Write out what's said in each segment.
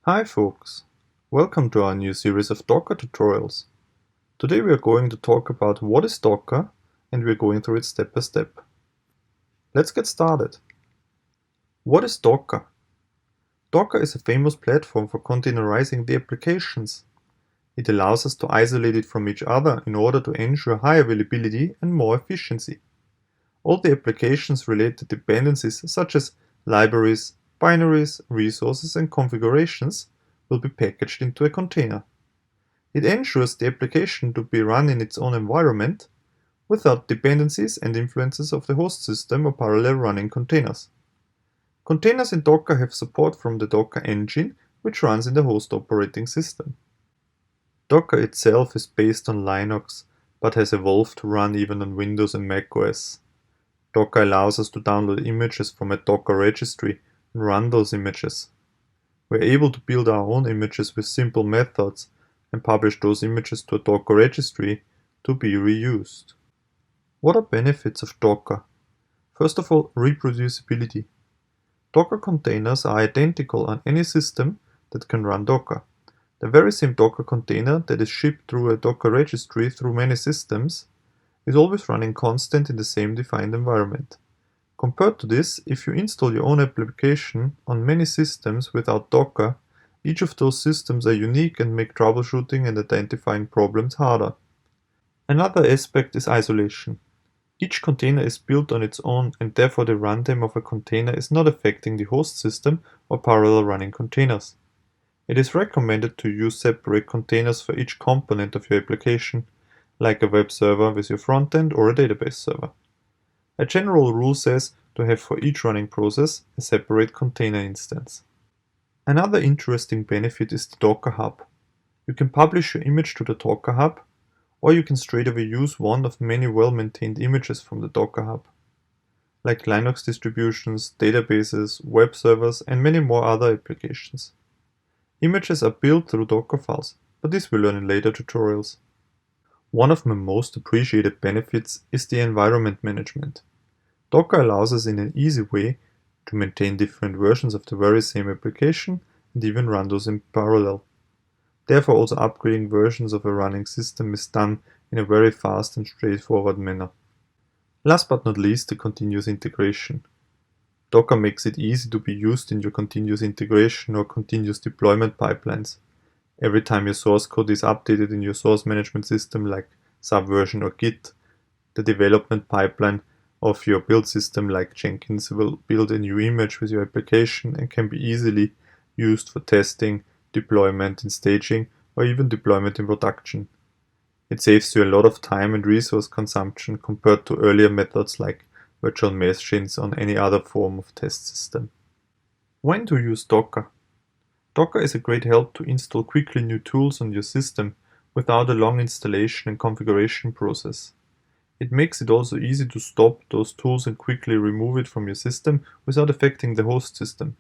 Hi folks, welcome to our new series of Docker tutorials. Today we are going to talk about what is Docker and we are going through it step by step. Let's get started. What is Docker? Docker is a famous platform for containerizing the applications. It allows us to isolate it from each other in order to ensure high availability and more efficiency. All the applications related dependencies such as libraries, binaries, resources and configurations will be packaged into a container. It ensures the application to be run in its own environment without dependencies and influences of the host system or parallel running containers. Containers in Docker have support from the Docker engine, which runs in the host operating system. Docker itself is based on Linux, but has evolved to run even on Windows and Mac OS. Docker allows us to download images from a Docker registry and run those images. We're able to build our own images with simple methods and publish those images to a Docker registry to be reused. What are benefits of Docker? First of all, reproducibility. Docker containers are identical on any system that can run Docker. The very same Docker container that is shipped through a Docker registry through many systems is always running constant in the same defined environment. Compared to this, if you install your own application on many systems without Docker, each of those systems are unique and make troubleshooting and identifying problems harder. Another aspect is isolation. Each container is built on its own and therefore the runtime of a container is not affecting the host system or parallel running containers. It is recommended to use separate containers for each component of your application, like a web server with your frontend or a database server. A general rule says to have for each running process a separate container instance. Another interesting benefit is the Docker Hub. You can publish your image to the Docker Hub, or you can straightaway use one of many well-maintained images from the Docker Hub, like Linux distributions, databases, web servers, and many more other applications. Images are built through Docker files, but this we'll learn in later tutorials. One of my most appreciated benefits is the environment management. Docker allows us in an easy way to maintain different versions of the very same application and even run those in parallel. Therefore, also upgrading versions of a running system is done in a very fast and straightforward manner. Last but not least, the continuous integration. Docker makes it easy to be used in your continuous integration or continuous deployment pipelines. Every time your source code is updated in your source management system like Subversion or Git, the development pipeline of your build system like Jenkins will build a new image with your application and can be easily used for testing, deployment and staging, or even deployment in production. It saves you a lot of time and resource consumption compared to earlier methods like virtual machines on any other form of test system. When to use Docker? Docker is a great help to install quickly new tools on your system without a long installation and configuration process. It makes it also easy to stop those tools and quickly remove it from your system without affecting the host system.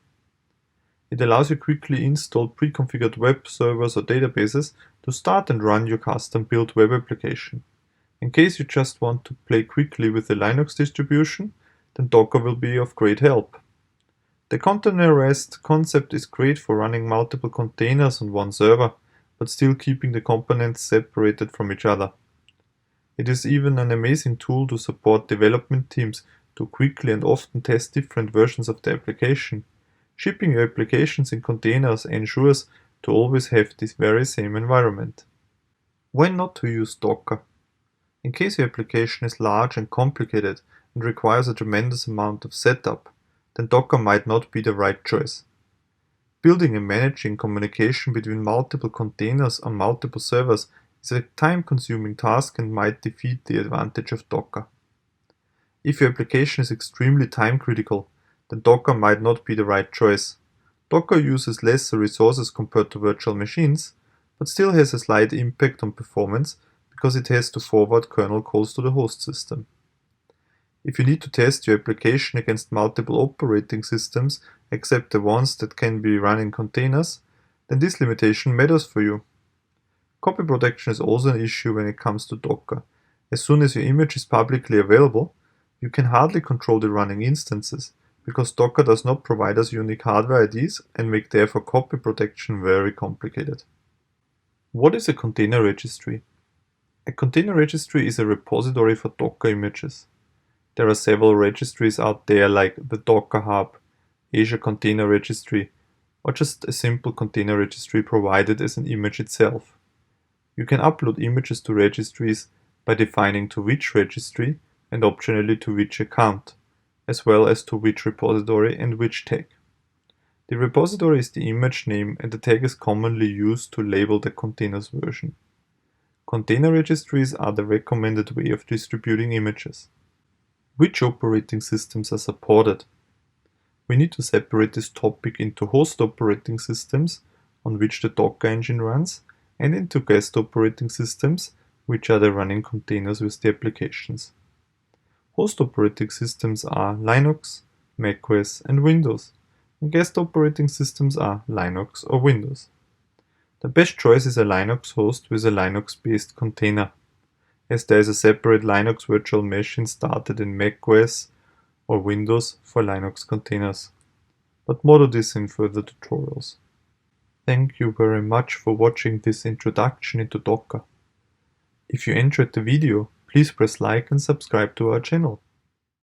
It allows you to quickly install pre-configured web servers or databases to start and run your custom-built web application. In case you just want to play quickly with the Linux distribution, then Docker will be of great help. The containerized concept is great for running multiple containers on one server, but still keeping the components separated from each other. It is even an amazing tool to support development teams to quickly and often test different versions of the application. Shipping your applications in containers ensures to always have this very same environment. When not to use Docker? In case your application is large and complicated and requires a tremendous amount of setup, then Docker might not be the right choice. Building and managing communication between multiple containers on multiple servers is a time-consuming task and might defeat the advantage of Docker. If your application is extremely time-critical, then Docker might not be the right choice. Docker uses less resources compared to virtual machines, but still has a slight impact on performance because it has to forward kernel calls to the host system. If you need to test your application against multiple operating systems except the ones that can be run in containers, then this limitation matters for you. Copy protection is also an issue when it comes to Docker. As soon as your image is publicly available, you can hardly control the running instances because Docker does not provide us unique hardware IDs and make therefore copy protection very complicated. What is a container registry? A container registry is a repository for Docker images. There are several registries out there like the Docker Hub, Azure Container Registry, or just a simple container registry provided as an image itself. You can upload images to registries by defining to which registry and optionally to which account, as well as to which repository and which tag. The repository is the image name and the tag is commonly used to label the container's version. Container registries are the recommended way of distributing images. Which operating systems are supported? We need to separate this topic into host operating systems, on which the Docker engine runs, and into guest operating systems, which are the running containers with the applications. Host operating systems are Linux, macOS, and Windows, and guest operating systems are Linux or Windows. The best choice is a Linux host with a Linux-based container, as there is a separate Linux virtual machine started in macOS or Windows for Linux containers. But more to this in further tutorials. Thank you very much for watching this introduction into Docker. If you enjoyed the video, please press like and subscribe to our channel.